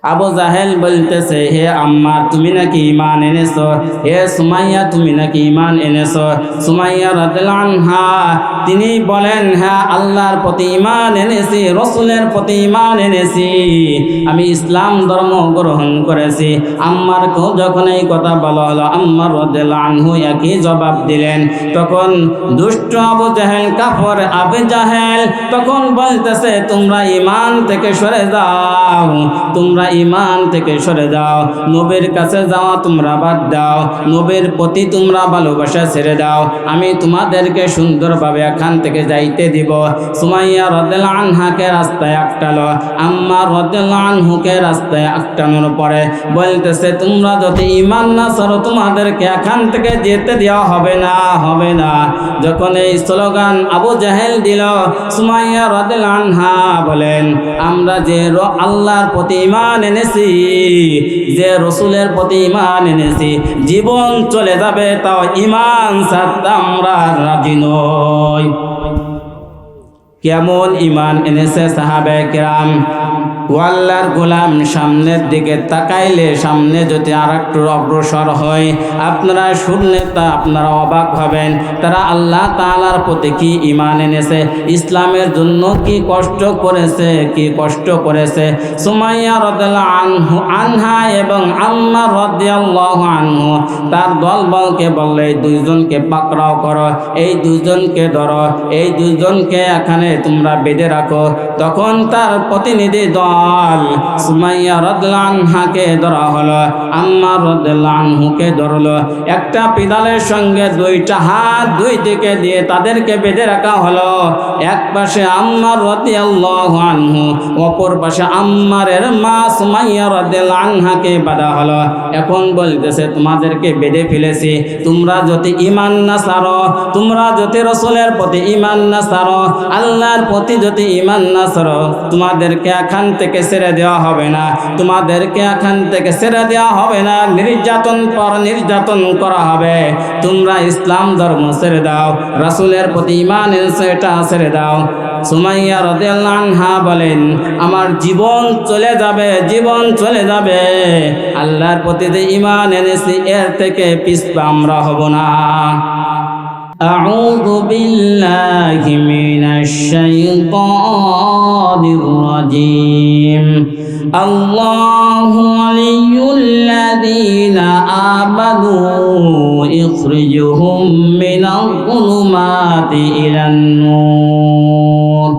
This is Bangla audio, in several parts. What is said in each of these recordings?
আবু জাহেল বলতেছে, হে আম্মার তুমি নাকি ঈমান এনেছো, হে সুমাইয়া তুমি নাকি ঈমান এনেছো। সুমাইয়া রাদিয়াল্লাহু আনহা তিনি বলেন, হ্যাঁ আল্লাহর প্রতি ঈমান এনেছি, রাসূলের প্রতি ঈমান এনেছি, আমি ইসলাম ধর্ম গ্রহণ করেছি। আম্মারকেও যখন এই কথা বলা হলো, আম্মার রাদিয়াল্লাহু আনহু একই জবাব দিলেন। তখন দুষ্ট আবু জাহেল, কাফর আবু জাহেল তখন বলতেছে, তোমরা ঈমান থেকে সরে যাও, তোমরা ঈমান থেকে সরে যাও, নবীর কাছে যাওয়া তোমরা বাদ দাও, নবীর প্রতি তোমরা ভালোবাসা ছেড়ে দাও, আমি তোমাদেরকে সুন্দরভাবে এখান থেকে যাইতে দিব। সুমাইয়া রাদিয়াল্লাহু আনহাকে রাস্তায় আটকালো, আম্মার রাদিয়াল্লাহু আনহুকে রাস্তায় আটকানোর পরে বলতেছে, তোমরা যদি ঈমান না ছাড়ো তোমাদেরকে এখান থেকে যেতে দেওয়া হবে না, হবে না। যখন এই স্লোগান আবু জাহেল দিল, সুমাইয়া রাদিয়াল্লাহু আনহা বলেন, আমরা যে আল্লাহর প্রতি ঈমান এনেছি, যে রসুলের প্রতি ঈমান এনেছি, জীবন চলে যাবে তাও ঈমান ছাড়তে আমরা রাজি নই। কেমন ঈমান এনেছে সাহাবায়ে কেরাম। আল্লাহর গোলাম সামনের দিকে তাকাইলে সামনে যদি আর একটু অগ্রসর হয়, আপনারা শুনলে তা আপনারা অবাক হবেন, তারা আল্লাহ তাআলার প্রতি কি ঈমান এনেছে, ইসলামের জন্য কি কষ্ট করেছে, কি কষ্ট করেছে। সুমাইয়া রাদিয়াল্লাহু আনহা এবং আম্মার রাদিয়াল্লাহু আনহু তার দলবলকে বললে, দুইজনকে পাকড়াও করো, এই দুইজনকে ধরো, এই দুইজনকে এখানে তোমরা বেঁধে রাখো। তখন তার প্রতিনিধি দল সুমাইয়া রাদিয়াল্লাহু আনহাকে ধরা হলো, আম্মার রাদিয়াল্লাহু আনহুকে ধরলো। একটা পিদালের সঙ্গে দুইটা হাত দুই দিকে দিয়ে তাদেরকে বেঁধে রাখা হলো। এক পাশে আম্মার রাদিয়াল্লাহু আনহু, অপর পাশে আম্মারের মা সুমাইয়া রাদিয়াল্লাহু আনহাকে বাঁধা হলো। এখন বলতেছে, তোমাদেরকে বেঁধে ফেলেছি, তোমরা যদি ঈমান না ছাড়ো, তোমরা যদি রাসূলের প্রতি ঈমান না ছাড়ো, আল্লাহর প্রতি যদি ঈমান না ছাড়ো, তোমাদেরকে এখান থেকে ছেড়ে দেওয়া হবে না, তোমাদেরকে এখান থেকে ছেড়ে দেওয়া হবে না, নির্যাতন পর নির্যাতন করা হবে। তোমরা ইসলাম ধর্ম ছেড়ে দাও, রাসূলের প্রতি ঈমান এনেছো এটা ছেড়ে দাও। সুমাইয়া রাদিয়াল্লাহু আনহা বলেন, আমার জীবন চলে যাবে, জীবন চলে যাবে, আল্লাহর প্রতি যে ঈমান এনেছি এর থেকে পিছপা আমরা হব না। আউযু বিল্লাহি মিনাশ শাইতানির রাজীম। আল্লাহু ওয়ালিয়ুল্লাযীনা আমানু ইখরিজুহুম মিনাল-যুলুমাতি ইলান-নূর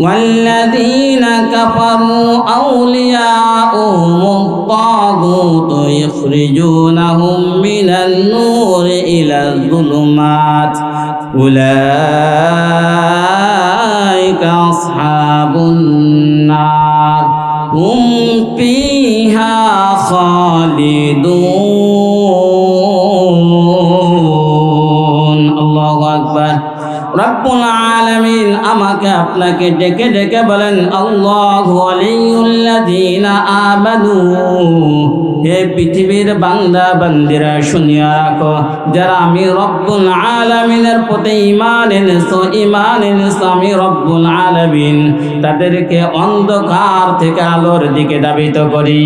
ওয়াল্লাযীনা কাফারু আউলিয়াউহুমুত-তাগুত ইখরিজুনাহুম মিনান-নূরি ইলাল-যুলুমাত উলাইকা আসহাবুন-নার হুম ফিহা খালিদুন। আল্লাহু আকবার। রব্বুল আলামিন আমাকে আপনাকে ডেকে ডেকে বলেন, আল্লাহু ওয়ালিয়ুল্লাযীনা আমানু, হে পৃথিবীর বান্দা বান্দিরা শুনিয়া রাখো, যারা আমি রব্বুল আলামিনের প্রতি ঈমান এনেছো, ঈমান এনেছো আমি রব্বুল আলামিন, তাদেরকে অন্ধকার থেকে আলোর দিকে ধাবিত করি।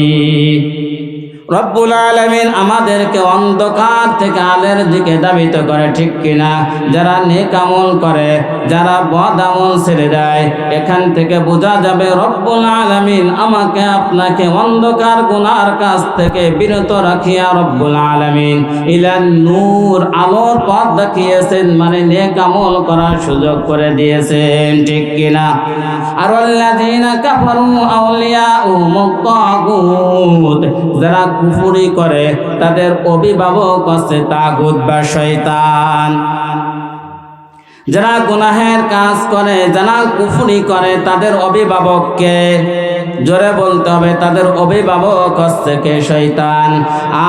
রব্বুল আলামিন আমাদেরকে অন্ধকার থেকে আলোর দিকে ধাবিত করে, ঠিক কিনা? যারা নেক আমল করে, যারা বদ আমল ছেড়ে দেয়, এখান থেকে বোঝা যাবে রব্বুল আলামিন আমাকে আপনাকে অন্ধকার গুনার কাছ থেকে বিরত রাখিয়া রব্বুল আলামিন ইলান নূর আলোর পথ দেখিয়েছেন, মানে নেক আমল করার সুযোগ করে দিয়েছেন, ঠিক কিনা? আর আল্লাযীনা কাফারু আউলিয়াউহুমুত-তাগুত, যারা কুফরি করে তাদের অভিভাবক হচ্ছে তাগুত বা শয়তান। যারা গুনাহের কাজ করে, যারা কুফরি করে তাদের অভিভাবককে, জোরে বলতে হবে, তাদের অভিভাবক হচ্ছে কে? শয়তান।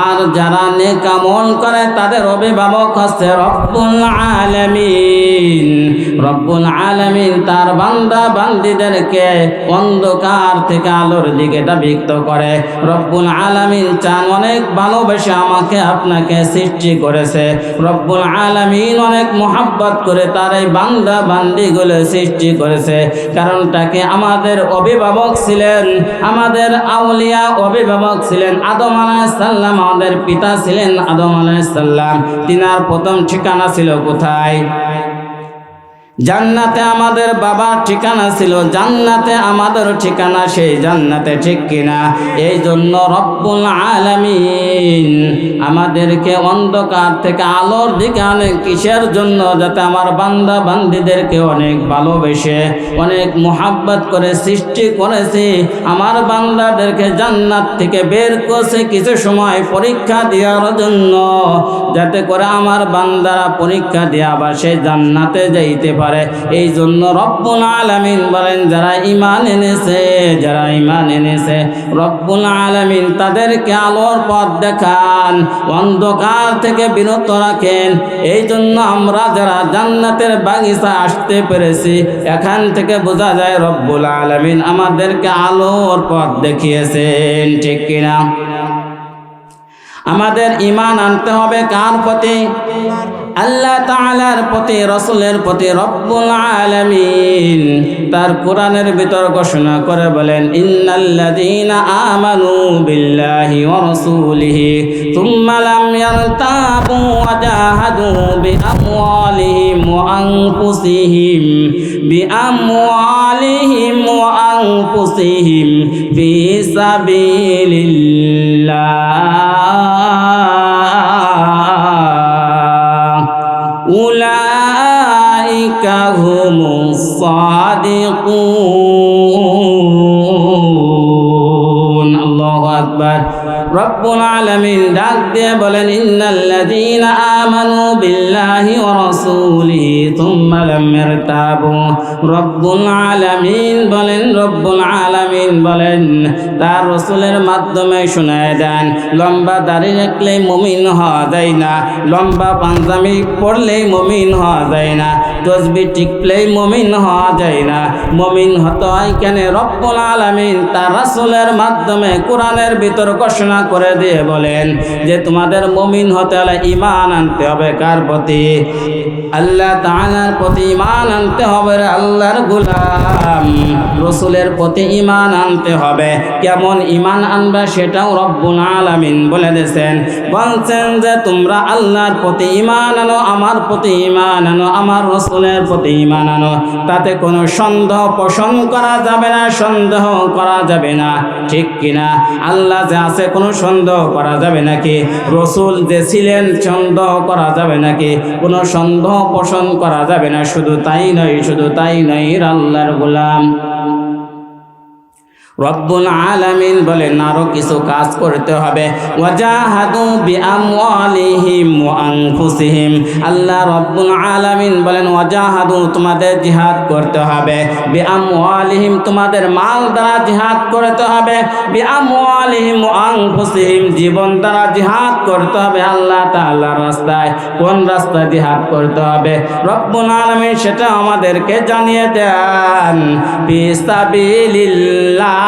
আর যারা নেক আমল করে তাদের অভিভাবক হচ্ছে রব্বুল আলামিন। রব্বুল আলামিন তার বান্দা বান্দীদেরকে অন্ধকার থেকে আলোর দিকে ধাবিত করে। রব্বুল আলামিন চান, অনেক ভালোবেসে আমাকে আপনাকে সৃষ্টি করেছে, রব্বুল আলামিন অনেক মোহাব্বত করে তার এই বান্দা বান্দিগুলো সৃষ্টি করেছে। কারণটাকে আমাদের অভিভাবক ছিলেন ছিলেন, আমাদের আউলিয়া অভিভাবক ছিলেন আদম আলাইহিস সালাম, আমাদের পিতা ছিলেন আদম আলাইহিস সালাম। তিনার প্রথম ঠিকানা ছিল কোথায়? জান্নাতে। আমাদের বাবার ঠিকানা ছিল জান্নাতে, আমাদের ঠিকানা সেই জান্নাতে, ঠিক কিনা? এই জন্য রব্বুল আলামিন আমাদেরকে অন্ধকার থেকে আলোর দিকে আনে কিসের জন্য? যাতে আমার বান্দা বান্দীদেরকে অনেক ভালোবেসে অনেক মোহাব্বত করে সৃষ্টি করেছে, আমার বান্দাদেরকে জান্নাত থেকে বের করছে কিছু সময় পরীক্ষা দেওয়ার জন্য, যাতে করে আমার বান্দারা পরীক্ষা দিয়ে আবার সেই জান্নাতে যাইতে পারে। এই জন্য রব্বুল আলামিন বলেন, যারা ঈমান এনেছে রব্বুল আলামিন তাদেরকে আলোর পথ দেখান, অন্ধকার থেকে বিরত রাখেন। এই জন্য আমরা যারা জান্নাতের বাগিচা আসতে পেরেছি, এখান থেকে বোঝা যায় রব্বুল আলামিন আমাদেরকে আলোর পথ দেখিয়েছেন, ঠিক কিনা? আমাদের ঈমান আনতে হবে কার প্রতি? আল্লাহ তাআলার প্রতি, রাসূলের প্রতি। রব্বুল আলামিন তার কোরআনের ভিতর ঘোষণা করে বলেন, ইন্নাল্লাযীনা আমানু বিল্লাহি ওয়া রাসূলিহি সুম্মা লাম ইয়ারতাবু ওয়া জাহাদু বিআমওয়ালিহিম ওয়া আনফুসিহিম ফি সাবিলিল্লাহ উলাইকা হুমুস সাদিকুন। আল্লাহু আকবার। রব্বুল আলামিন ডাক দিয়ে বলেন, ইন্নাল্লাযীনা আমানু বিল্লাহি ওয়া রাসূলিহি সুম্মা লাম ইয়ারতাবু। রব্বুল আলামিন বলেন তার রাসূলের মাধ্যমে শোনায় দেন, লম্বা দাড়ি রাখলেই মুমিন হওয়া যায় না, লম্বা পাঞ্জাবি পরলেই মুমিন হওয়া যায় না, তসবিহ টিকলেই মুমিন হওয়া যায় না। মুমিন হতে হয় কেন? রব্বুল আলামিন তার রাসূলের মাধ্যমে কোরআনের ভিতর ঘোষণা করে দিয়ে বলেন যে তোমাদের মুমিন হতে হলে ঈমান আনতে হবে কার প্রতি? আল্লাহ তাআলার প্রতি ঈমান আনতে হবে। আল্লাহর গোলাম রাসূলের প্রতি ঈমান আনতে হবে। কেমন ঈমান আনবে সেটাও রব্বুল আলামিন বলে দিয়েছেন। বলছেন যে তোমরা আল্লাহর প্রতি ঈমান আনো, আমার প্রতি ঈমান আনো, আমার রাসূলের প্রতি ঈমান আনো। তাতে কোনো সন্দেহ পোষণ করা যাবে না, সন্দেহ করা যাবে না, ঠিক কিনা? আল্লাহ যে আছে কোনো সন্দেহ করা যাবে নাকি? রাসূল যে ছিলেন সন্দেহ করা যাবে নাকি? কোনো সন্দেহ পোষণ করা যাবে না। শুধু তাই নয় আল্লাহর গোলাম রব্বুল আলামিন বলেন আরো কিছু কাজ করতে হবে। ওয়াজাহাদু বিআমওয়ালিহিম ওয়া আনফুসিহিম। আল্লাহ রব্বুল আলামিন বলেন ওয়াজাহাদু, তোমাদের জিহাদ করতে হবে। বিআমওয়ালিহিম, তোমাদের মাল দ্বারা জিহাদ করতে হবে। বিআমওয়ালিহিম ওয়া আনফুসিহিম, জীবন দ্বারা জিহাদ করতে হবে আল্লাহ তাআলার রাস্তায়। কোন রাস্তায় জিহাদ করতে হবে? রব্বুল আলামিন সেটা আমাদেরকে জানিয়ে দেন। ফিসাবিলিল্লাহ,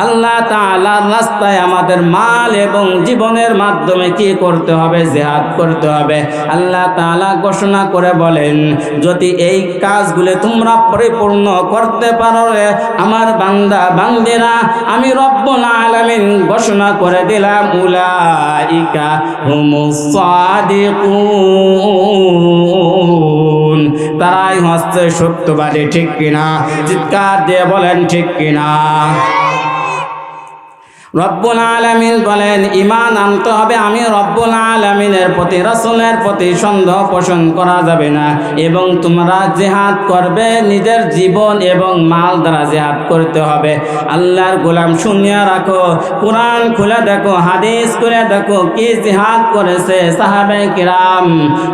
আল্লাহ তাআলার রাস্তায় আমাদের মাল এবং জীবনের মাধ্যমে কি করতে হবে? জিহাদ করতে হবে। আল্লাহ তাআলা ঘোষণা করে বলেন, যদি এই কাজগুলো তোমরা পরিপূর্ণ করতে পারো আমার বান্দা বান্দিরা, আমি রব্বুল আলামিন ঘোষণা করে দিলাম, উলাইকা হুমুস সাদিকুন, তারাই হচ্ছে সত্যবাদী, ঠিক কিনা? চিৎকার দিয়ে বলেন ঠিক কিনা? রব্বুল আলামিন বলেন ঈমান আনতে হবে। আমি রব্বুল আলামিনের প্রতি, রাসূলের প্রতি সন্দেহ পোষণ করা যাবে না। এবং তোমরা জিহাদ করবে, নিজের জীবন এবং মাল দ্বারা জিহাদ করতে হবে। আল্লাহর গোলাম শুনিয়া রাখো, কোরআন খুলে দেখো, হাদিস খুলে দেখো, কি জিহাদ করেছে সাহাবায়ে কিরাম।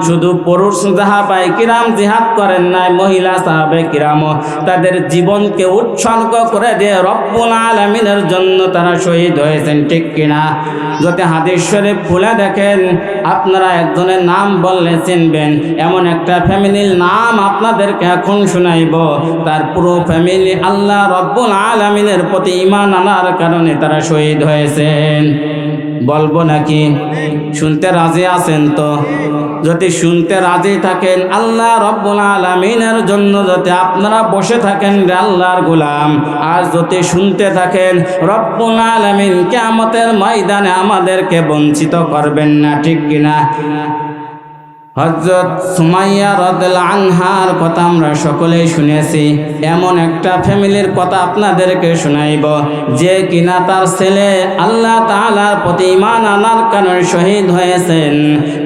শুধু পুরুষ সাহাবায়ে কিরাম জিহাদ করেন নাই, মহিলা সাহাবায়ে কিরামও তাদের জীবনকে উৎসর্গ করে দিয়ে রব্বুল আলামিনের জন্য তারা শহীদ হয়েছেন, ঠিক কিনা? যদি হাদিস শরীফ খুলে দেখেন, আপনারা একজনের নাম বললে চিনবেন। এমন একটা ফ্যামিলির নাম আপনাদেরকে এখন শোনাইব, তার পুরো ফ্যামিলি আল্লাহ রব্বুল আলামিনের প্রতি ঈমান আনার কারণে তারা শহীদ হয়েছেন। বলবো নাকি? শুনতে রাজি আছেন তো? যদি শুনতে রাজি থাকেন, আল্লাহ রব্বুল আলামিনের জন্য যদি আপনারা বসে থাকেন রে আল্লাহর গোলাম, আর যদি শুনতে থাকেন রব্বুল আলামিন কিয়ামতের ময়দানে আমাদেরকে বঞ্চিত করবেন না, ঠিক কিনা? হযরত সুমাইয়া রাদিয়াল্লাহু আনহার কথা আমরা সকলেই শুনেছি। এমন একটা ফ্যামিলির কথা আপনাদেরকে শোনাইব যে কিনা তার ছেলে আল্লাহ তাআলার প্রতি ঈমান আনার কারণে শহীদ হয়েছেন,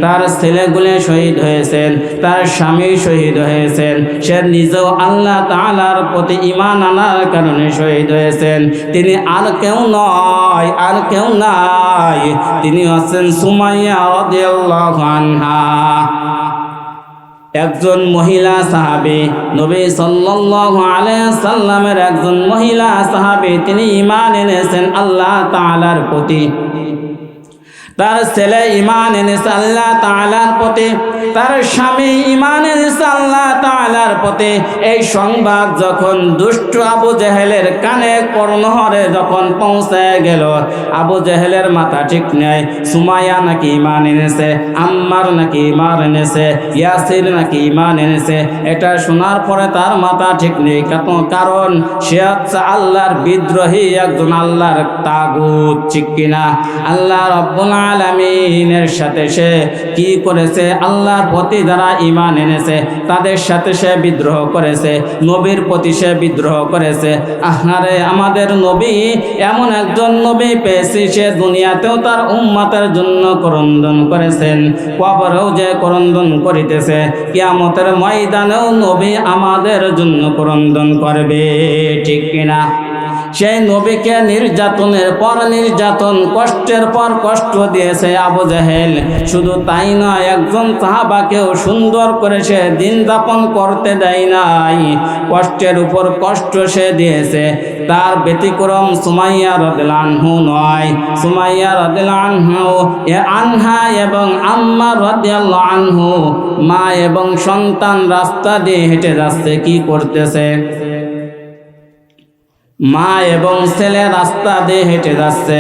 তার ছেলেগুলো শহীদ হয়েছেন, তার স্বামী শহীদ হয়েছেন, সে নিজেও আল্লাহ তাআলার প্রতি ঈমান আনার কারণে শহীদ হয়েছেন। তিনি আর কেউ নয়, আর কেউ নাই, তিনি হচ্ছেন সুমাইয়া রাদিয়াল্লাহু আনহা, একজন মহিলা সাহাবী, নবী সাল্লাল্লাহু আলাইহি সাল্লামের একজন মহিলা সাহাবী। তিনি ঈমান এনেছেন আল্লাহ তাআলার প্রতি, তার ছেলে ঈমান এনেছে আল্লাহ তাআলার প্রতি, তার স্বামী ঈমান এনেছে আল্লাহ তাআলার প্রতি। এই সংবাদ যখন দুষ্ট আবু জেহেলের কানে কর্ণহরে যখন পৌঁছায় গেল, আবু জেহেলের মাথা ঠিক নেই। সুমাইয়া নাকি ঈমান এনেছে, আম্মার নাকি ঈমান এনেছে, ইয়াসির নাকি ঈমান এনেছে, এটা শোনার পরে তার মাথা ঠিক নেই। কারণ সে হচ্ছে আল্লাহর বিদ্রোহী একজন আল্লাহর তাগুত, ঠিক কিনা? আল্লাহ রাব্বুল আলামিনের সাথে সে কি করেছে? আল্লাহর প্রতি যারা ঈমান এনেছে তাদের সাথে সে বিদ্রোহ করেছে, নবীর প্রতি সে বিদ্রোহ করেছে। আহারে, আমাদের নবী এমন একজন নবী পেয়েছি, সে দুনিয়াতেও তার উম্মতের জন্য ক্রন্দন করেছেন, কবরেও যে ক্রন্দন করিতেছে, কিয়ামতের ময়দানেও নবী আমাদের জন্য ক্রন্দন করবে, ঠিক কিনা? সেই নবীকে নির্যাতনের পর নির্যাতন, কষ্টের পর কষ্ট দিয়েছে আবু জেহেল। শুধু তাই নয়, একজন সাহাবাকেও সুন্দর করে সে দিন যাপন করতে দেয় নাই, কষ্টের উপর কষ্ট সে দিয়েছে। তার ব্যতিক্রম সুমাইয়া রাদিয়াল্লাহু আনহু নয়। সুমাইয়া রাদিয়াল্লাহু আনহা এবং আম্মার রাদিয়াল্লাহু আনহু, মা এবং সন্তান রাস্তা দিয়ে হেঁটে যাচ্ছে, কি করতেছে? মা এবং ছেলে রাস্তা দিয়ে হেঁটে যাচ্ছে,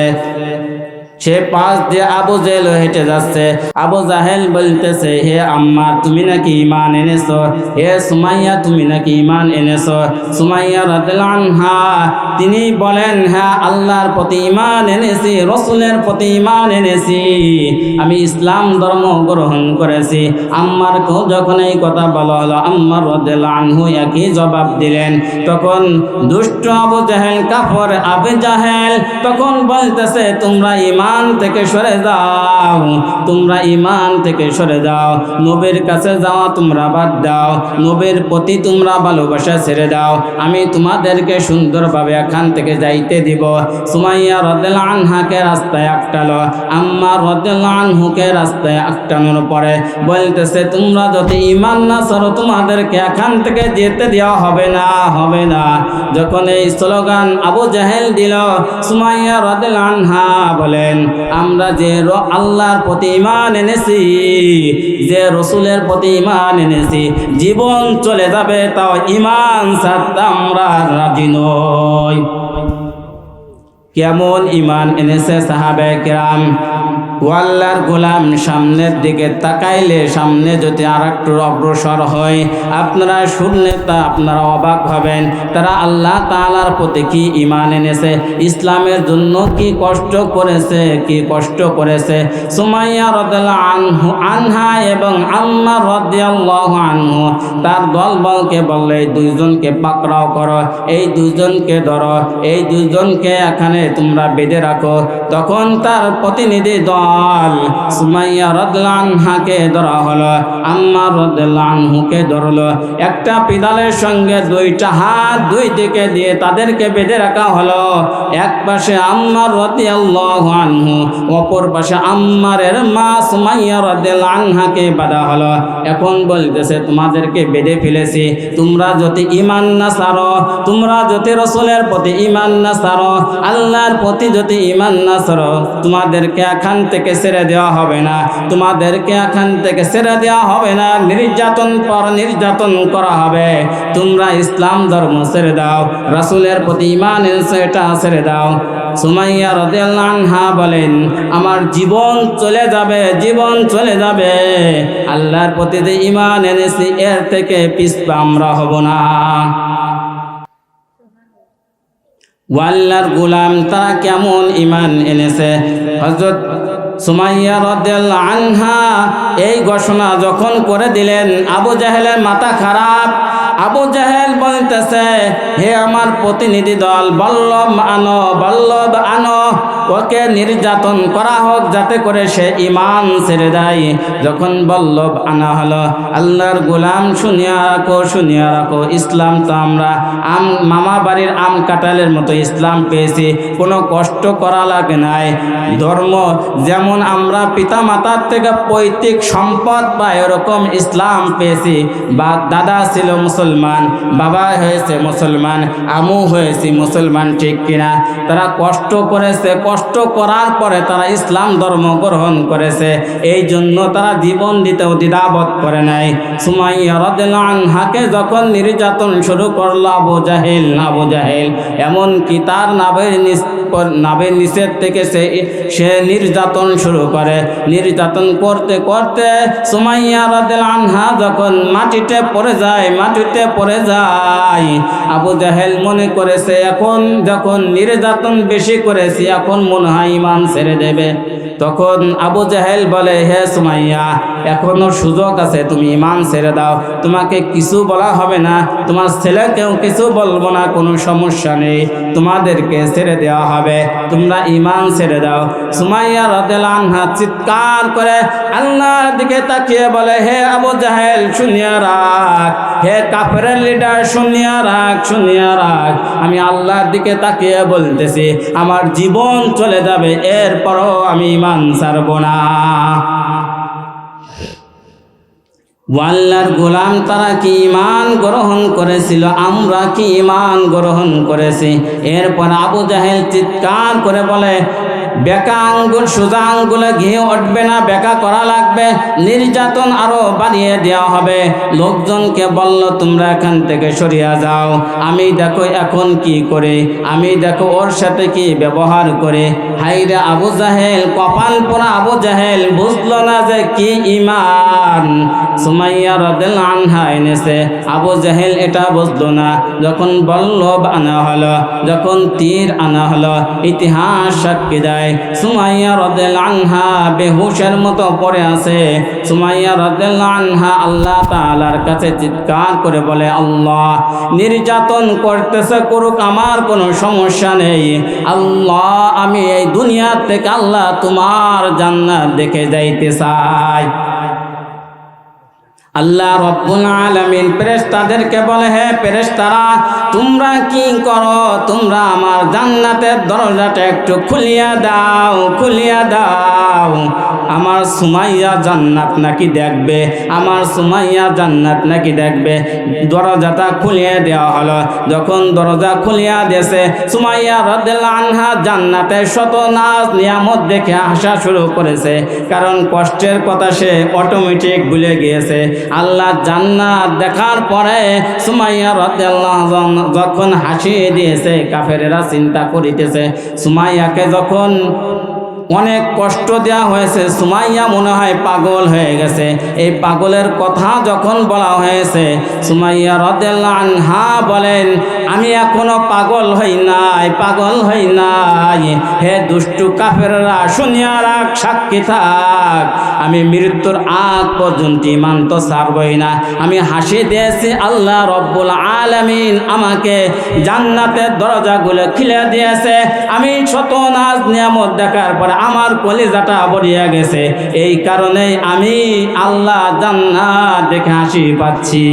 সে পাশ দিয়ে আবু জেহেল হেঁটে যাচ্ছে। আবু জাহেল বলতেছে, হে আম্মা তুমি নাকি ঈমান এনেছো, হে সুমাইয়া তুমি নাকি ঈমান এনেছো? সুমাইয়া রাদিয়াল্লাহু আনহা তিনি বলেন, হ্যাঁ আল্লাহর প্রতি ঈমান এনেছি, রসুলের প্রতি ঈমান এনেছি, আমি ইসলাম ধর্ম গ্রহণ করেছি। আম্মারকেও যখন এই কথা বলা হলো, আম্মার রাদিয়াল্লাহু আনহু একই জবাব দিলেন। তখন দুষ্ট আবু জাহেল, কাফর আবু জাহেল তখন বলতেছে, তোমরা ঈমান থেকে সরে যাও, তোমরা ঈমান থেকে সরে যাও, নবীর কাছে যাওয়া তোমরা বাদ দাও, নবীর প্রতি তোমরা ভালোবাসা ছেড়ে দাও, আমি তোমাদেরকে সুন্দরভাবে এখান থেকে যাইতে দিব। সুমাইয়া রাদিয়াল্লাহু আনহাকে রাস্তায় আটকালো, আম্মার রাদিয়াল্লাহু আনহুকে রাস্তায় আটকানোর পরে বলতেছে, তোমরা যদি ঈমান না ছাড়ো তোমাদেরকে এখান থেকে যেতে দেওয়া হবে না, হবে না। যখন এই স্লোগান আবু জাহেল দিল, সুমাইয়া রাদিয়াল্লাহু আনহা বলেন, আমরা যে আল্লাহর প্রতি ঈমান এনেছি, যে রসুলের প্রতি ঈমান এনেছি, জীবন চলে যাবে তাও ঈমান ছাড়তে আমরা রাজি নই। কেমন ঈমান এনেছে সাহাবায়ে কেরাম! আল্লাহর গোলাম সামনের দিকে তাকাইলে সামনে যদি আর একটু অগ্রসর হয়, আপনারা শুনলে তা আপনারা অবাক হবেন। তারা আল্লাহ তাআলার প্রতি কি ঈমান এনেছে, ইসলামের জন্য কি কষ্ট করেছে, কি কষ্ট করেছে। সুমাইয়া রাদিয়াল্লাহু আনহা এবং আম্মার রাদিয়াল্লাহু আনহু তার দলবলকে বললে, দুইজনকে পাকড়াও করো, এই দুইজনকে ধরো, এই দুইজনকে এখানে তোমরা বেঁধে রাখো। তখন তার প্রতিনিধি দল সুমাইয়া রাদিয়াল্লাহু আনহাকে ধরা হলো, আম্মার রাদিয়াল্লাহু আনহুকে ধরলো। একটা পিদালের সঙ্গে দুইটা হাত দুই দিকে দিয়ে তাদেরকে বেঁধে রাখা হলো। এক পাশে আম্মার রাদিয়াল্লাহু আনহু, অপর পাশে আম্মারের মা সুমাইয়া রাদিয়াল্লাহু আনহাকে বাঁধা হলো। এখন বলতেছে, তোমাদেরকে বেঁধে ফেলেছি, তোমরা যদি ঈমান না ছাড়ো, তোমরা যদি রাসূলের প্রতি ঈমান না ছাড়ো, আল্লাহর প্রতি যদি ঈমান না ছাড়ো, তোমাদেরকে এখান থেকে থেকে ছেড়ে দেওয়া হবে না, তোমাদেরকে এখান থেকে ছেড়ে দেওয়া হবে না, নির্যাতন পর নির্যাতন করা হবে। তোমরা ইসলাম ধর্ম ছেড়ে দাও, রাসূলের প্রতি ঈমান এনেছো এটা ছেড়ে দাও। সুমাইয়া রাদিয়াল্লাহু আনহা বলেন, আমার জীবন চলে যাবে, জীবন চলে যাবে, আল্লাহর প্রতি যে ঈমান এনেছি এর থেকে পিছপা আমরা হব না। আল্লাহর গোলাম তারা কেমন ঈমান এনেছে। হযরত সুমাইয়া রাদিয়াল্লাহু আনহা এই ঘোষণা যখন করে দিলেন, আবু জাহেলের মাথা খারাপ। আবু জাহেল বলতেছে, হে আমার প্রতিনিধি দল, বল্লভ আনো, বল্লভ আনো, ওকে নির্যাতন করা হোক যাতে করে সে ঈমান ছেড়ে দেয়। যখন বল্লভ আনা হলো, আল্লাহর গোলাম শুনিয়া রাখো, শুনিয়া রাখো, ইসলাম তো আমরা মামা বাড়ির আম কাঁঠালের মতো ইসলাম পেয়েছি, কোনো কষ্ট করা লাগে নাই। ধর্ম যেমন আমরা পিতা মাতার থেকে পৈতৃক সম্পদ পাই, এরকম ইসলাম পেয়েছি। বা দাদা ছিল মুসলমান, বাবা হয়েছে মুসলমান, আমু হয়েছি মুসলমান, ঠিক কিনা? তারা কষ্ট করেছে, কষ্ট করার পরে তারা ইসলাম ধর্ম গ্রহণ করেছে, এই জন্য তারা জীবন দিতেও দ্বিধাবোধ করে নাই। সুমাইয়া রাদিয়াল্লাহু আনহাকে যখন নির্যাতন শুরু করলো আবু জাহেল, এমনকি তার নাভের নিচের থেকে সে নির্যাতন শুরু করে। নির্যাতন করতে করতে সুমাইয়া রাদিয়াল্লাহু আনহা যখন মাটিতে পড়ে যায়, আবু জাহেল মনে করেছে এখন যখন নির্যাতন বেশি করেছি এখন মনে হয় ঈমান ছেড়ে দেবে। তখন আবু জাহেল বলে, হে সুমাইয়া, এখনো সুযোগ আছে, তুমি ঈমান ছেড়ে দাও, তোমাকে কিছু বলা হবে না, তোমার ছেলেকেও কিছু বলবো না, কোনো সমস্যা নেই, তোমাদেরকে ছেড়ে দেওয়া হবে, তোমরা ঈমান ছেড়ে দাও। সুমাইয়া রাদিয়াল্লাহু আনহা চিৎকার করে আল্লাহর দিকে তাকিয়ে বলে, হে আবু জাহেল শুনিয়া রাখ, হে কাফেরের লিডার শুনিয়া রাখ, শুনিয়া রাখ, আমি আল্লাহর দিকে তাকিয়ে বলতেছি আমার জীবন চলে যাবে, এরপরও আমি ঈমান ছাড়ব না। আল্লাহর গোলাম তারা কি ঈমান গ্রহণ করেছিল, আমরা কি ঈমান গ্রহণ করেছি? এরপর আবু জাহেল চিৎকার করে বলে, বেকা আঙ্গুল সোজা আঙ্গুলে ঘিয়ে উঠবে না, বেকা করা লাগবে, নির্যাতন আরো বাড়িয়ে দেওয়া হবে। লোকজনকে বলল তোমরা এখান থেকে সরিয়ে যাও, আমি দেখো এখন কি করে, আমি দেখো ওর সাথে কি ব্যবহার করে। হাইরে আবু জাহেল, কপাল পোড়া আবু জাহেল, বুঝলো না যে কি ঈমান সুমাইয়া রাদিয়াল্লাহু আনহা এনেছে। আবু জাহেল এটা বুঝলো না। যখন বল্লভ আনা হলো, যখন তীর আনা হলো, ইতিহাস সাক্ষী দেয় সুমাইয়া রাদিয়াল্লাহু আনহা বেহুশের মতো পড়ে আছে। সুমাইয়া রাদিয়াল্লাহু আনহা আল্লাহ তাআলার কাছে চিৎকার করে বলে, আল্লাহ নির্যাতন করতেছে করুক, আমার কোনো সমস্যা নেই, আল্লাহ আমি এই দুনিয়া থেকে আল্লাহ তোমার জান্নাত দেখে যাইতে চাই। আল্লাহ রব্বুল আলামিন ফেরেশতাদেরকে বলে, হে ফেরেশতারা তোমরা কি করো, তোমরা আমার জান্নাতের দরজাটা একটু খুলিয়া দাও, খুলিয়া দাও। আমার সুমাইয়া জান্নাত নাকি দেখবে, আমার সুমাইয়া জান্নাত নাকি দেখবে। দরজাটা খুলিয়ে দেওয়া হলো। যখন দরজা খুলিয়া দিয়েছে, সুমাইয়া রাদিয়াল্লাহু আনহা জান্নাতের শত নাজ নিয়ামত দেখে আসা শুরু করেছে, কারণ কষ্টের কথা সে অটোমেটিক ভুলে গিয়েছে। আল্লাহ জান্নাত দেখার পরে সুমাইয়া রাদিয়াল্লাহু আনহা যখন হাসি দিয়েছে, কাফেরেরা চিন্তা করিতেছে সুমাইয়াকে যখন অনেক কষ্ট দেওয়া হয়েছে, সুমাইয়া মনে হয় পাগল হয়ে গেছে। এই পাগলের কথা যখন বলা হয়েছে, সুমাইয়া রাদিয়াল্লাহু আনহা বলেন, আমি এখনো পাগল হই নাই, পাগল হই নাই। হে দুষ্টু কাফেররা শুনিয়া রাখ, সাক্ষী থাক, আমি মৃত্যুর আগ পর্যন্ত ঈমান তো ছাড়বই না। আমি হাসি দিয়েছি, আল্লাহ রব্বুল আলামিন আমাকে জান্নাতের দরজাগুলো খুলে দিয়েছে। আমি শত নাজ নিয়ামত দেখার পরে আমার কলিজাটা ভরিয়া গেছে, এই কারণেই আমি আল্লাহ জান্নাত দেখে হাসি পাচ্ছি।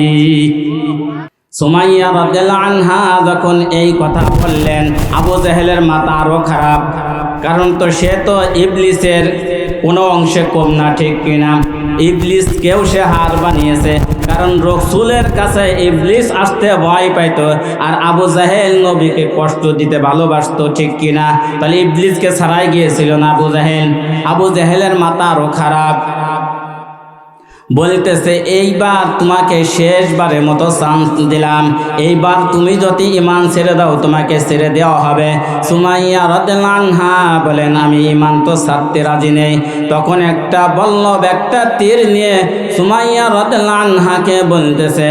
সুমাইয়া রাদিয়াল্লাহু আনহা যখন এই কথা বললেন, আবু জাহেলের মাথা আরো খারাপ, কারণ তো সে তো ইবলিসের কোনো অংশে কম না, ঠিক কিনা? ইবলিসকেও সে হার বানিয়েছে, কারণ রাসূলের কাছে ইবলিস আসতে ভয় পাইতো আর আবু জাহেল নবীকে কষ্ট দিতে ভালোবাসতো, ঠিক কিনা? তাহলে ইবলিসকে ছাড়াই গিয়েছিল না আবু জাহেল? আবু জাহেলের মাথা আরো খারাপ, বলতেছে এইবার তোমাকে শেষবারের মতো চান্স দিলাম, এইবার তুমি যদি ঈমান ছেড়ে দাও তোমাকে ছেড়ে দেওয়া হবে। সুমাইয়া রাদিয়াল্লাহু আনহা বলেন আমি ঈমান তো ছাড়তে রাজি নেই। তখন একটা বল্লভ, একটা তীর নিয়ে সুমাইয়া রাদিয়াল্লাহু আনহাকে বলতেছে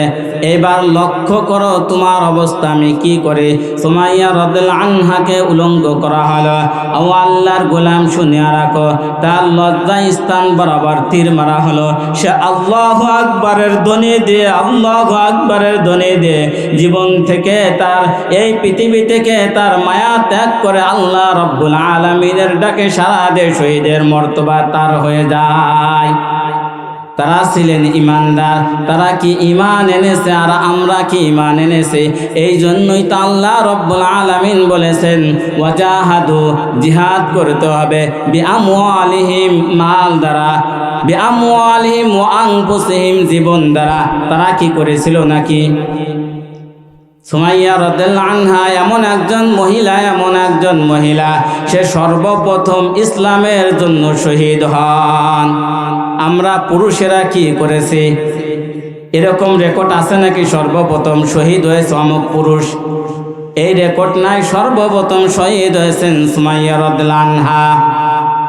এবার লক্ষ্য করো তোমার অবস্থা আমি কি করি। সুমাইয়া রাদিয়াল্লাহু আনহাকে উলঙ্গ করা হলো। ও আল্লাহর গোলাম শুনিয়া রাখো, তার লজ্জা স্থান বরাবর তীর মারা হলো। সে আল্লাহু আকবারের ধ্বনি দিয়ে, আল্লাহু আকবারের ধ্বনি দিয়ে জীবন থেকে তার এই পৃথিবী থেকে তার মায়া ত্যাগ করে আল্লাহ রব্বুল আলামিনের ডাকে সাড়া দিয়ে শহীদের মর্তবা তার হয়ে যায়। তারা ছিলেন ইমানদার, তারা কি ঈমান এনেছে আর আমরা কি ঈমান এনেছে? এই জন্যই তো আল্লাহ রব্বুল আলামিন বলেছেন ওয়াজাহাদু, জিহাদ করতে হবে বিআমওয়ালিহিম, মাল দ্বারা, বিআমওয়ালিহিম ওয়া আনফুসিহিম, জীবন দ্বারা। তারা কি করেছিল নাকি? সুমাইয়া রাদিয়াল্লাহু আনহা এমন একজন মহিলা, সে সর্বপ্রথম ইসলামের জন্য শহীদ হন। আমরা পুরুষেরা কি করেছি? এরকম রেকর্ড আছে নাকি সর্বপ্রথম শহীদ হয়েছে অমুক পুরুষ? এই রেকর্ড নাই। সর্বপ্রথম শহীদ হয়েছেন সুমাইয়া রাদিয়াল্লাহু আনহা।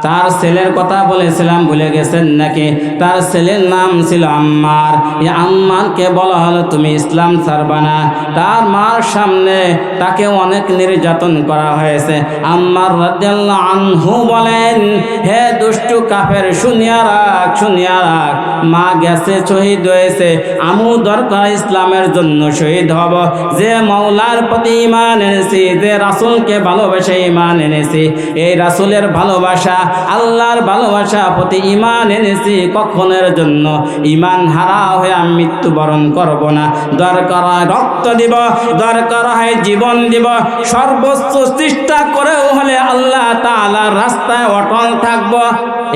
তার ছেলের কথা বলেছিলাম, ভুলে গেছেন নাকি? তার ছেলের নাম ছিল আম্মার। এই আম্মারকে বলা হলো তুমি ইসলাম ছাড়বা না। তার মার সামনে তাকে অনেক নির্যাতন করা হয়েছে। আম্মার রাদিয়াল্লাহু আনহু বলেন হে দুষ্টু কাফের, শুনিয়া রাখ, মা গেছে শহীদ হয়েছে, আমু দরকার ইসলামের জন্য শহীদ হব। যে মাওলার প্রতি ঈমান এনেছি, যে রাসূলকে ভালোবেসে ঈমান এনেছি, এই রাসূলের ভালোবাসা, আল্লাহর ভালোবাসা প্রতি ঈমান এনেছি, কখনের জন্য ঈমান হারা হয়ে আমি মৃত্যুবরণ করব না। দরকার হয় রক্ত দিব, দরকার হয় জীবন দিব, সর্বোচ্চ চেষ্টা করেও হলে আল্লাহ তাআলার রাস্তায় অটল থাকব।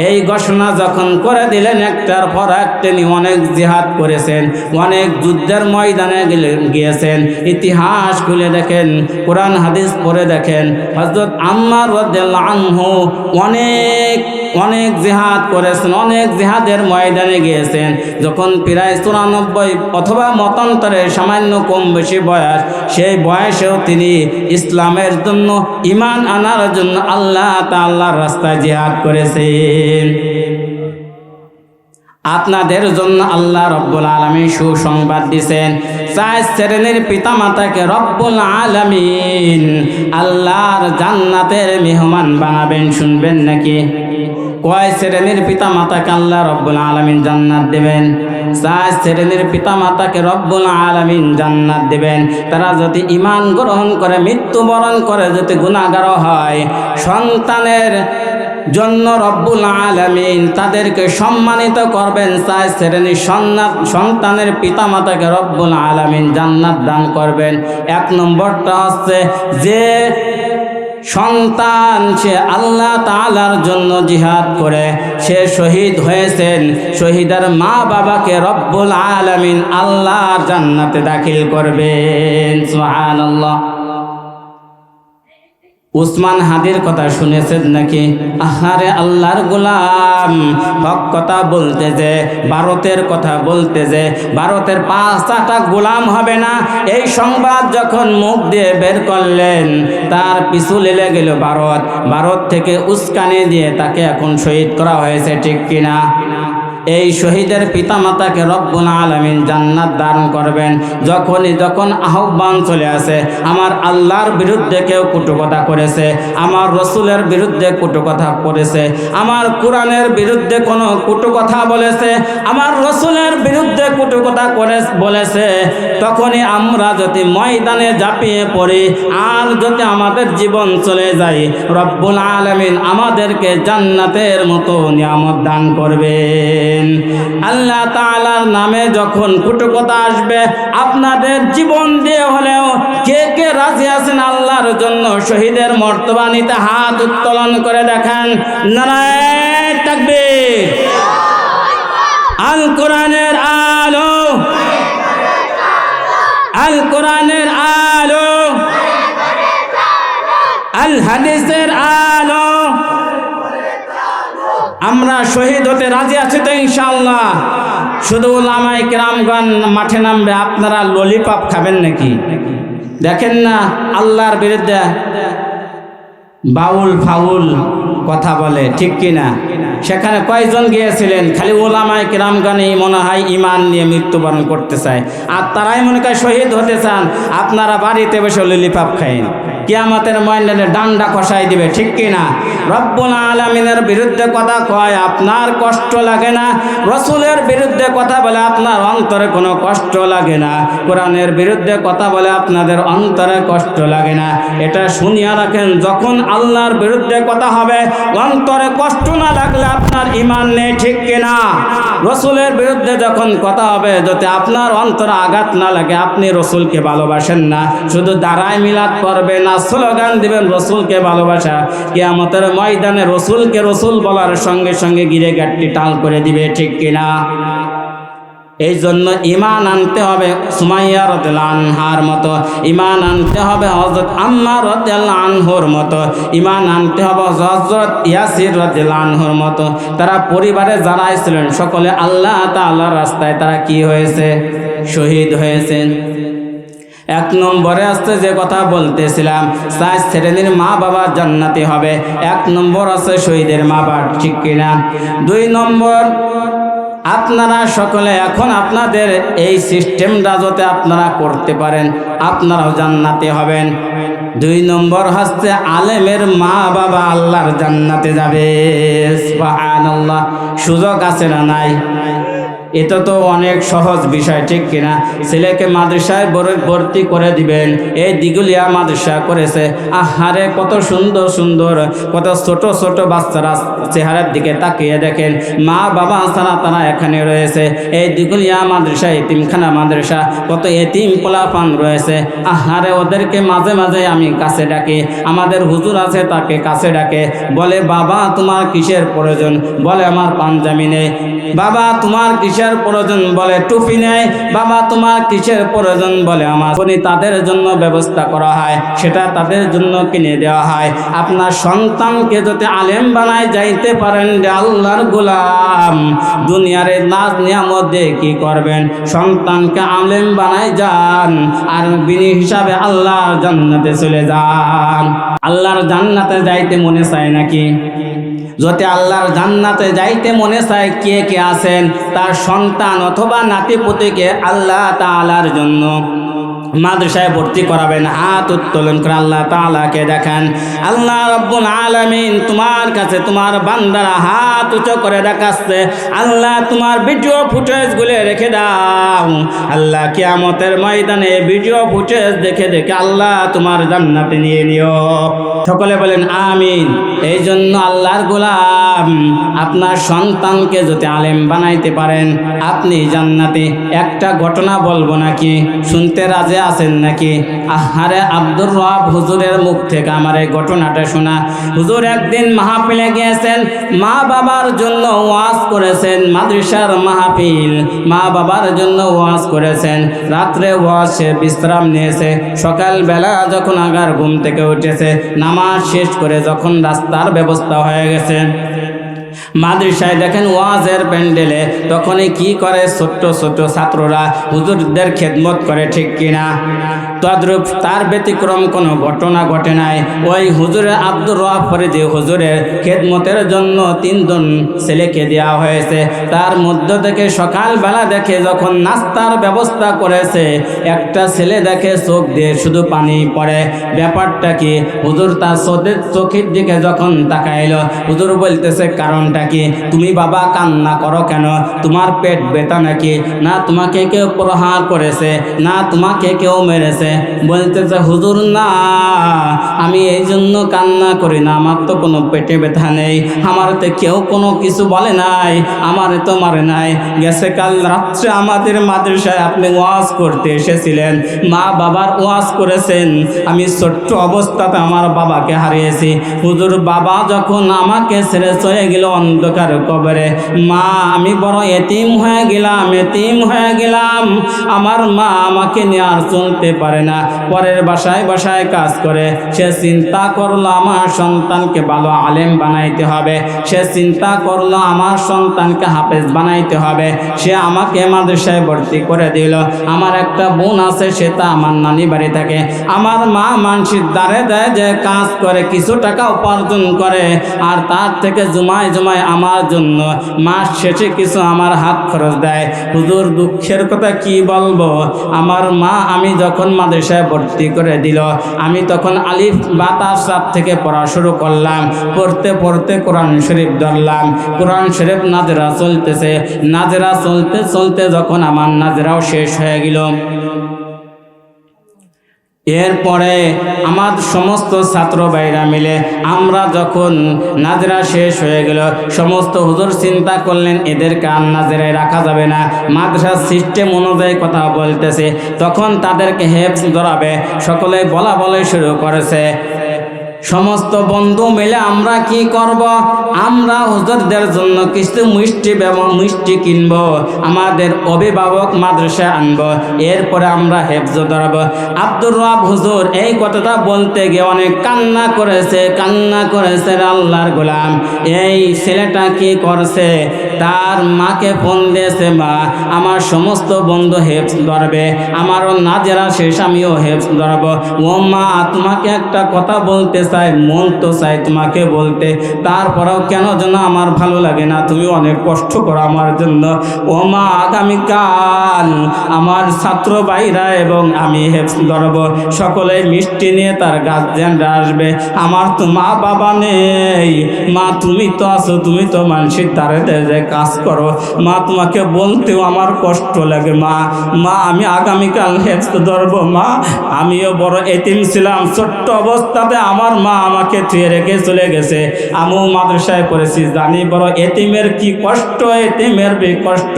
এই ঘোষণা যখন করে দিলেন, একটার পর এক তিনি অনেক জিহাদ করেছেন, অনেক যুদ্ধের ময়দানে গিয়েছেন। ইতিহাস খুলে দেখেন, কোরআন হাদিস পড়ে দেখেন, হযরত আম্মার রাদিয়াল্লাহু আনহু অনেক জিহাদ করেছেন, অনেক জিহাদের ময়দানে গিয়েছেন। যখন প্রায় 94 অথবা মতান্তরে সামান্য কম বেশি বয়স, সেই বয়সেও তিনি ইসলামের জন্য, ঈমান আনার জন্য আল্লাহ তাআলার রাস্তায় জিহাদ করেছেন। আপনাদের জন্য আল্লাহ রব্বুল আলামিন সুসংবাদ দিয়েছেন। 4 শ্রেণীর পিতামাতাকে রব্বুল আলামিন আল্লাহর জান্নাতের মেহমান বানাবেন। শুনবেন নাকি? কয় শ্রেণীর পিতামাতাকে আল্লাহ রব্বুল আলামিন জান্নাত দেবেন? 4 শ্রেণীর পিতামাতাকে রব্বুল আলামিন জান্নাত দেবেন। তারা যদি ঈমান গ্রহণ করে, মৃত্যুবরণ করে যদি গুনাহগার হয়, সন্তানের জন্য রব্বুল আলামিন তাদেরকে সম্মানিত করবেন। 4 শ্রেণীর সন্তানের পিতামাতাকে রব্বুল আলামিন জান্নাত দান করবেন। 1 নম্বরটা হচ্ছে যে সন্তান সে আল্লাহ তাআলার জন্য জিহাদ করে সে শহীদ হয়েছেন, শহীদের মা বাবাকে রব্বুল আলামিন আল্লাহর জান্নাতে দাখিল করবেন। সুবহানাল্লাহ। উসমান হাদির কথা শুনেছেন নাকি? আহারে আল্লাহর গোলাম, হক কথা বলতে যে, ভারতের কথা বলতে যে, ভারতের 5টা গোলাম হবে না, এই সংবাদ যখন মুখ দিয়ে বের করলেন, তার পিছু লেগে গেল ভারত থেকে উস্কানি দিয়ে তাকে এখন শহীদ করা হয়েছে, ঠিক কিনা? এই শহীদের পিতামাতাকে রব্বুল আলামিন জান্নাত দান করবেন। যখন আহ্বান চলে আসে, আমার আল্লাহর বিরুদ্ধে কেউ কটু কথা করেছে, আমার রসুলের বিরুদ্ধে কটু কথা করেছে, আমার কোরআনের বিরুদ্ধে কোনো কটু কথা বলেছে, আমার রসুলের বিরুদ্ধে কটু কথা বলেছে, তখনই আমরা যদি ময়দানে ঝাঁপিয়ে পড়ি আর যদি আমাদের জীবন চলে যায়, রব্বুল আলামিন আমাদেরকে জান্নাতের মতো নিয়ামত দান করবেন। আল্লাহ তাআলার নামে যখন কটু কথা আসবে, আপনাদের জীবন দিয়ে হলেও কে কে রাজি আছেন আল্লাহর জন্য শহীদের মর্তবা নিতে? হাত উত্তোলন করে দেখান। নারায়ে তাকবীর। আল কোরআনের আলো, আল কোরআনের আলো, আল হাদিসের আলো। আমরা শহীদ হতে রাজি আছি তো ইনশাআল্লাহ? শুধু উলামায়ে কেরামগণ মাঠে নামবে, আপনারা ললিপপ খাবেন নাকি? দেখেন না আল্লাহর বিরুদ্ধে বাউল ফাউল কথা বলে, ঠিক কিনা? সেখানে কয়জন গিয়েছিলেন? খালি ওলামায়ে কেরামগণই মনে হয় ঈমান নিয়ে মৃত্যুবরণ করতে চায়, আর তারাই মনে করে শহীদ হতে চান। আপনারা বাড়িতে বসে ললিপপ খাইন, কিয়ামতের ময়দানে ডান্ডা খসাই দিবে, ঠিক কিনা? রব্বুল আলামিনের বিরুদ্ধে কথা কয়, আপনার কষ্ট লাগে না? রসুলের বিরুদ্ধে কথা বলে আপনার অন্তরে কোনো কষ্ট লাগে না? কোরআনের বিরুদ্ধে কথা বলে আপনাদের অন্তরে কষ্ট লাগে না? এটা শুনিয়া রাখেন, যখন আল্লাহর বিরুদ্ধে কথা হবে অন্তরে কষ্ট না লাগলে আপনার ঈমান নেই, ঠিক কিনা? রসুলের বিরুদ্ধে যখন কথা হবে, যাতে আপনার অন্তরে আঘাত না লাগে, আপনি রসুলকে ভালোবাসেন না, শুধু দাঁড়ায় মিলাদ করবেন না, স্লোগান দিবেন রসুলকে ভালোবাসা, কিয়ামতের ময়দানে রসুলকে রসুল বলার সঙ্গে সঙ্গে গিরে গাঁটটি টাল করে দিবে, ঠিক কিনা? এই জন্য ঈমান আনতে হবে সুমাইয়া রাদিয়াল্লাহু আনহার মতো, ঈমান আনতে হবে হযরত আম্মার রাদিয়াল্লাহু আনহুর মতো, ঈমান আনতে হবে হযরত ইয়াসির রাদিয়াল্লাহু আনহুর মতো। তারা পরিবারে যারা ছিলেন সকলে আল্লাহ তাআলার রাস্তায় তারা কি হয়েছে? শহীদ হয়েছেন। এক নম্বরে আসছে যে কথা বলতেছিলাম, 4 শ্রেণীর মা বাবা জান্নাতি হবে। 1 নম্বর আছে শহীদের মা বাবা, ঠিক কিনা? 2 নম্বর, আপনারা সকলে এখন আপনাদের এই সিস্টেমটা যাতে আপনারা করতে পারেন, আপনারাও জান্নাতে হবেন। 2 নম্বর হচ্ছে আলেমের মা বাবা আল্লাহর জান্নাতে যাবে। সুবহানাল্লাহ। সুযোগ আছে না নাই? এটা তো অনেক সহজ বিষয়, ঠিক কিনা? ছেলেকে মাদ্রাসায় ভর্তি করে দিবেন, এই দিগুলিয়া মাদ্রাসা করেছে, আহারে কত সুন্দর সুন্দর, কত ছোট ছোট বাচ্চারা চেহারার দিকে তাকিয়ে দেখেন, মা বাবা ছাড়া তারা এখানে রয়েছে। এই দিগুলিয়া মাদ্রাসা এতিমখানা মাদ্রাসা, কত এতিম পোলাপান রয়েছে, আহারে ওদেরকে মাঝে মাঝে আমি কাছে ডাকি, আমাদের হুজুর আছে তাকে কাছে ডাকে, বলে বাবা তোমার কিসের প্রয়োজন? বলে আমার পাঞ্জাবি নেই। বাবা তোমার কিসের প্রয়োজন? বলে টুপি নেই। বাবা তোমার কিসের প্রয়োজন? বলে আমার। তাদের জন্য ব্যবস্থা করা হয়, সেটা তাদের জন্য কিনে দেওয়া হয়। আপনার সন্তানকে যদি আলেম বানায় যাইতে পারেন যে আল্লাহর গোলাম, দুনিয়ার নাজ নিয়ামত দিয়ে কি করবেন? সন্তানকে আলেম বানায় যান, আর বিনি হিসাবে আল্লাহর জান্নাতে চলে যান। আল্লাহর জান্নাতে যাইতে মনে চায় নাকি? যদি আল্লাহর জান্নাতে যাইতে মনে চায়, কে কে আছেন তার সন্তান অথবা নাতিপুতিকে আল্লাহ তাআলার জন্য মাদ্রাসায় ভর্তি করাবেন? হাত উত্তোলন করে আল্লাহ তাআলাকে দেখান। আল্লাহ রাব্বুল আলামিন তোমার কাছে তোমার বান্দারা হাত উঁচু করে দেখাচ্ছে, আল্লাহ তোমার ভিডিও ফুটেজগুলো রেখে দাও। আল্লাহ কিয়ামতের ময়দানে ভিডিও ফুটেজ দেখে দেখে আল্লাহ তোমার জান্নাতে নিয়ে নিও। সকলে বলেন আমিন। এই জন্য আল্লাহর গোলাম, আপনার সন্তানকে যদি আলেম বানাইতে পারেন আপনি জান্নাতে। একটা ঘটনা বলবো নাকি? শুনতে রাজি আছেন নাকি? আহারে আব্দুর রব হুজুরের মুখ থেকে আমার এই ঘটনাটা শোনা। হুজুর একদিন মাহফিলে গিয়েছেন, মা বাবার জন্য ওয়াজ করেছেন, মাদ্রাসার মাহফিল, মা বাবার জন্য ওয়াজ করেছেন। রাত্রে ওয়াজ বিশ্রাম নিয়েছে, সকালবেলা যখন আগার ঘুম থেকে উঠেছে, নামাজ শেষ করে যখন রাস্তার ব্যবস্থা হয়ে গেছে, মাদ্রাসায় দেখেন ওয়াজের প্যান্ডেলে, তখনই কি করে? ছোট্ট ছোট্ট ছাত্ররা হুজুরদের খেদমত করে, ঠিক কিনা? তদ্রূপ তার ব্যতিক্রম কোনো ঘটনা ঘটে নাই। ওই হুজুরের আব্দুর রব ফরিদি হুজুরের খেদমতের জন্য 3 জন ছেলেকে দেওয়া হয়েছে। তার মধ্য থেকে সকালবেলা দেখে যখন নাস্তার ব্যবস্থা করেছে, একটা ছেলে দেখে চোখ দিয়ে শুধু পানি পড়ে। ব্যাপারটা কি? হুজুর তার চোখের দিকে যখন তাকাইলো, হুজুর বলতেছে কারণটা কি? তুমি বাবা কান্না করো কেন? তোমার পেট ব্যথা নাকি? না তোমাকে কেউ প্রহার করেছে, না তোমাকে কেউ মেরেছে? বলতেছে হুজুর না, আমি এই জন্য কান্না করি না, আমার তো কোনো পেটে ব্যথা নেই, আমার তো কেউ কোনো কিছু বলে নাই, আমার তো মারে নাই। গেছে কাল রাত্রে আমাদের মাদ্রাসায় আপনি ওয়াজ করতে এসেছিলেন, মা বাবার ওয়াজ করেছেন, আমি ছোট্ট অবস্থাতে আমার বাবাকে হারিয়েছি। হুজুর বাবা যখন আমাকে ছেড়ে চলে গেল, অন্ধকার কবরে। মা আমি বড় এতিম হয়ে গেলাম, আমার মা আমাকে নিয়ে আর চলতে পারে না, পরের বাসায় বাসায় কাজ করে। সে চিন্তা করলো আমার সন্তানকে ভালো আলেম বানাইতে হবে, সে চিন্তা করলো আমার সন্তানকে হাফেজ বানাইতে হবে। সে আমাকে মাদ্রাসায় ভর্তি করে দিল। আমার একটা বোন আছে, সেটা আমার নানি বাড়ি থাকে। আমার মা মানসির দ্বারে দেয় যে কাজ করে কিছু টাকা উপার্জন করে, আর তার থেকে জমায় আমার জন্য মাস শেষে কিছু আমার হাত খরচ দেয়। হুজুর দুঃখের কথা কি বলবো, আমার মা আমি যখন মাদ্রাসায় ভর্তি করে দিল, আমি তখন আলিফ বা তার থেকে পড়া শুরু করলাম। পড়তে পড়তে কোরআন শরীফ ধরলাম। কোরআন শরীফ নাজেরা চলতেছে, নাজেরা চলতে চলতে যখন আমার নাজেরাও শেষ হয়ে গেল, এরপরে আমার সমস্ত ছাত্র ভাইরা মিলে আমরা যখন নাজেরা শেষ হয়ে গেল, সমস্ত হুজুর চিন্তা করলেন এদেরকে আর নাজেরায় রাখা যাবে না, মাদ্রাসার সিস্টেম অনুযায়ী কথা বলতেছে। তখন তাদেরকে হেফজ ধরাবে, সকলে বলা বলে শুরু করেছে। সমস্ত বন্ধু মিলে আমরা কি করব, আমরা হুজুরদের জন্য কিছু মিষ্টি কিনব, আমাদের অভিভাবক মাদ্রাসায় আনব, এরপরে আমরা হেফজ ধরব। আব্দুর রব হুজুর এই কথাটা বলতে গিয়ে অনেক কান্না করেছে। আল্লাহর গোলাম এই ছেলেটা কি করছে, তার মাকে ফোন দিয়েছে, মা আমার সমস্ত বন্ধু হেফজ ধরবে, আমারও নাজেরা শেষ, আমিও হেফজ ধরব। ও মা তোমাকে একটা কথা বলতে চাই, মন তো চাই তোমাকে বলতে, তারপরেও কেন যেন আমার ভালো লাগে না, তুমি অনেক কষ্ট করো আমার জন্য। ও মা আগামীকাল আমার ছাত্র ভাইরা এবং আমি হেফজ ধরব, সকলে মিষ্টি নিয়ে তার গার্জিয়ানরা আসবে, আমার তো মা বাবা নেই। মা তুমি তো আছো, তুমি তো মানুষের দ্বারে যে কাজ করো, মা তোমাকে বলতেও আমার কষ্ট লাগে। মা আমি আগামীকাল হেফজ ধরব। মা আমিও বড় এতিম ছিলাম, ছোট্ট অবস্থাতে আমার মা আমাকে থুয়ে রেখে চলে গেছে, আমিও মাদ্রাসায় পড়েছি, জানি বড় এতিমের কি কষ্ট, এতিমের কষ্ট।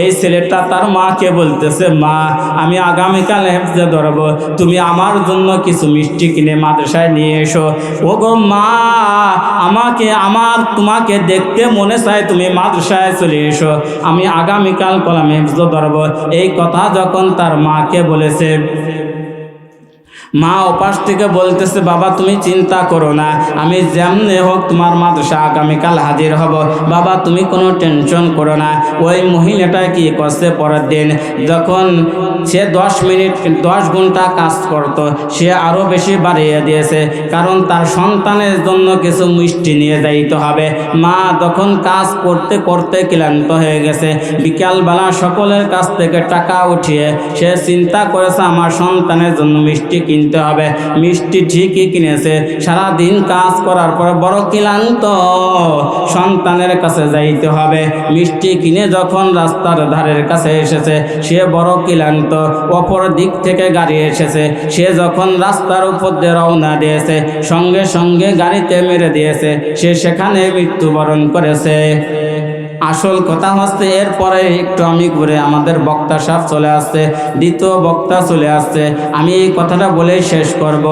এই ছেলেটা তার মাকে বলতেছে, মা আমি আগামীকাল হেফজে ধরব, তুমি আমার জন্য কিছু মিষ্টি কিনে মাদ্রাসায় নিয়ে এসো। ও গো মা তোমাকে দেখতে মনে চায়, তুমি মাদ্রাসায় চলে এসো, আমি আগামীকাল কলাম হেফজে ধরব। এই কথা যখন তার মাকে বলেছে, মা ওপাশ থেকে বলতেছে, বাবা তুমি চিন্তা করো না, আমি যেমনি হোক তোমার মাদ্রাসা আগামীকাল হাজির হব, বাবা তুমি কোনো টেনশন করো না। ওই মহিলাটা কি করছে, পরের দিন যখন সে 10 ঘন্টা কাজ করত, সে আরও বেশি বাড়িয়ে দিয়েছে, কারণ তার সন্তানের জন্য কিছু মিষ্টি নিয়ে যাইতে হবে। মা তখন কাজ করতে করতে ক্লান্ত হয়ে গেছে, বিকালবেলা সকলের কাছ থেকে টাকা উঠিয়ে সে চিন্তা করেছে আমার সন্তানের জন্য মিষ্টি কিনতে হবে। মিষ্টি ঠিকই কিনেছে, সারাদিন কাজ করার পরে বড় ক্লান্ত, সন্তানের কাছে যাইতে হবে। মিষ্টি কিনে যখন রাস্তার ধারের কাছে এসেছে, সে বড় ক্লান্ত, অপর দিক থেকে গাড়ি এসেছে, সে যখন রাস্তার উপর দিয়ে রওনা দিয়েছে, সঙ্গে সঙ্গে গাড়িতে মেরে দিয়েছে, সে সেখানে মৃত্যুবরণ করেছে। আসল কথা হচ্ছে এরপরে একটু আমি ঘুরে আমাদের বক্তা সাহেব চলে আসছে, দ্বিতীয় বক্তা চলে আসছে, আমি এই কথাটা বলেই শেষ করব।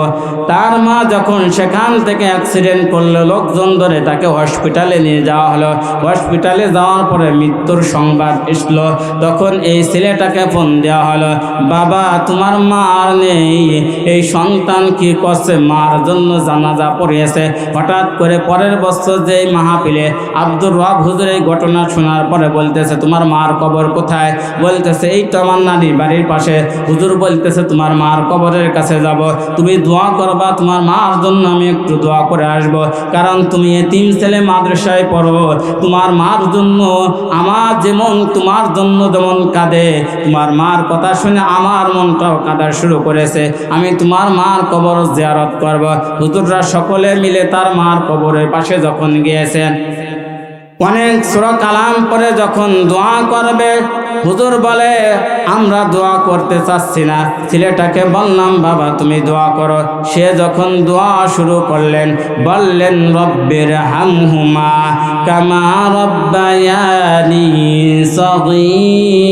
তার মা যখন সেখান থেকে অ্যাক্সিডেন্ট করলো, লোকজন ধরে তাকে হসপিটালে নিয়ে যাওয়া হলো। হসপিটালে যাওয়ার পরে মৃত্যুর সংবাদ এসলো, তখন এই ছেলেটাকে ফোন দেওয়া হলো, বাবা তোমার মা আর নেই, এই সন্তান কি করছে, মার জন্য জানাজা পড়িয়েছে। হঠাৎ করে পরের বছর যেই মাহফিলে আব্দুর রব হুজুর এই ঘটনা শোনার পরে বলতেছে, তোমার মার কবর কোথায়? বলতেছে এই তো আমার নানি বাড়ির পাশে। হুজুর বলতেছে তোমার মার কবরের কাছে যাব, তুমি দোয়া করবা, তোমার মার জন্য আমি একটু দোয়া করে আসব, কারণ তুমি এতিম ছেলে, মাদ্রাসায় পড়ো, তোমার মার জন্য আমার যেমন তোমার জন্য যেমন কাঁদে, তোমার মার কথা শুনে আমার মনটাও কাঁদা শুরু করেছে, আমি তোমার মার কবর জিয়ারত করব। হুজুররা সকলে মিলে তার মার কবরের পাশে যখন গিয়েছেন, অনেক সূরা কালাম পরে যখন দোয়া করবে, হুজুর বলে আমরা দোয়া করতে চাচ্ছি না। ছেলেটাকে বললাম বাবা তুমি দোয়া করো। সে যখন দোয়া শুরু করলেন, বললেন রব্বির হামহুমা কামা রব্বায়ানি সগীরা,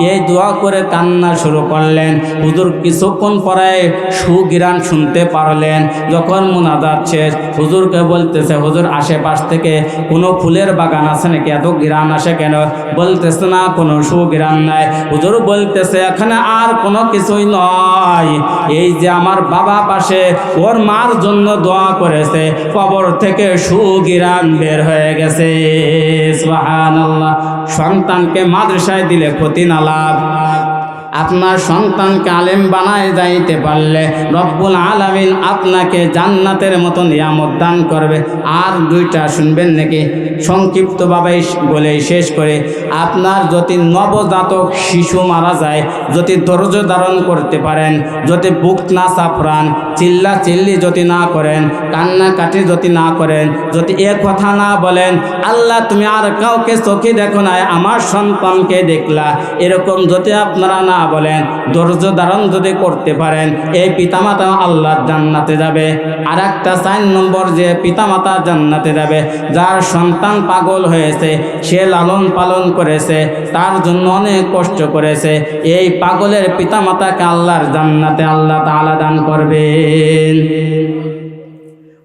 এই দোয়া করে কান্না শুরু করলেন। হুজুর কিছুক্ষণ পরে সুঘ্রাণ শুনতে পারলেন। যখন মুনাজাত শেষ, হুজুরকে বলতেছে, হুজুর আশেপাশ থেকে কোনো ফুলের বাগান আছে নাকি, এত ঘ্রাণ আসে কেন? বলতেছে না, কোনো সুঘ্রাণ নাই। হুজুর বলতেছে এখানে আর কোনো কিছুই নয়, এই যে আমার বাবা পাশে ওর মার জন্য দোয়া করেছে, কবর থেকে সুঘ্রাণ বের হয়ে গেছে। সুবহানাল্লাহ। সন্তানকে মাদ্রাসায় দিলে ক্ষতি না লাভ। আপনার সন্তানকে আলেম বানায় যাইতে পারলে রব্বুল আলামিন আপনাকে জান্নাতের মতো নিয়ামত দান করবে। আর দুইটা শুনবেন নাকি? সংক্ষিপ্তভাবে বলে শেষ করে, আপনার যদি নবজাতক শিশু মারা যায়, যদি ধৈর্য ধারণ করতে পারেন, যদি বুক না চাপড়ান, চিল্লা চিল্লি যদি না করেন, কান্নাকাটি যদি না করেন, যদি এ কথা না বলেন আল্লাহ তুমি আর কাউকে চোখে দেখো না, আমার সন্তানকে দেখলা, এরকম যদি আপনারা না বলেন, ধৈর্য ধারণ যদি করতে পারেন, এই পিতামাতা আল্লাহর জান্নাতে যাবে। আর একটা 4 নম্বর, যে পিতামাতা জান্নাতে যাবে যার সন্তান পাগল হয়েছে, সে লালন পালন করেছে, তার জন্য অনেক কষ্ট করেছে, এই পাগলের পিতামাতাকে আল্লাহর জান্নাতে আল্লাহ তাআলা দান করবেন।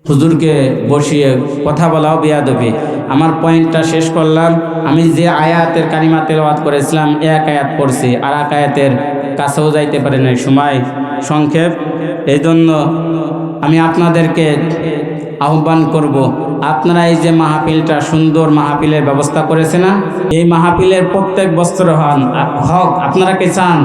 হুজুরকে বসিয়ে কথা বলাও বিয়াদবি। আমার পয়েন্টটা শেষ করলাম। আমি যে আয়াতের কারিমা তেলাওয়াত করেছিলাম, এক আয়াত পড়ছি, আর এক আয়াতের কাছেও যাইতে পারি নাই, সময় সংক্ষেপ। এই জন্য আমি আপনাদেরকে আহ্বান করব, আপনারা এই যে মাহফিলটা, সুন্দর মাহফিলের ব্যবস্থা করেছে না, এই মাহফিলের প্রত্যেক বছর হক আপনারা কে চান?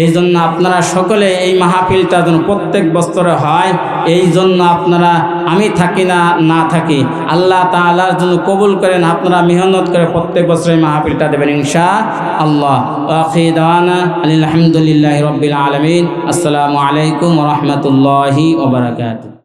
এই জন্য আপনারা সকলে এই মাহফিলটা যেন প্রত্যেক বছরে হয়, এই জন্য আপনারা, আমি থাকি না থাকি, আল্লাহ তাআলার জন্য কবুল করেন। আপনারা মেহনত করে প্রত্যেক বছর এই মাহফিলটা দেবেন ইনশাআল্লাহ। আখির দাওয়ানা আলহামদুলিল্লাহি রাব্বিল আলামিন। আসসালামু আলাইকুম ওয়া রাহমাতুল্লাহি ওয়া বারাকাতুহু।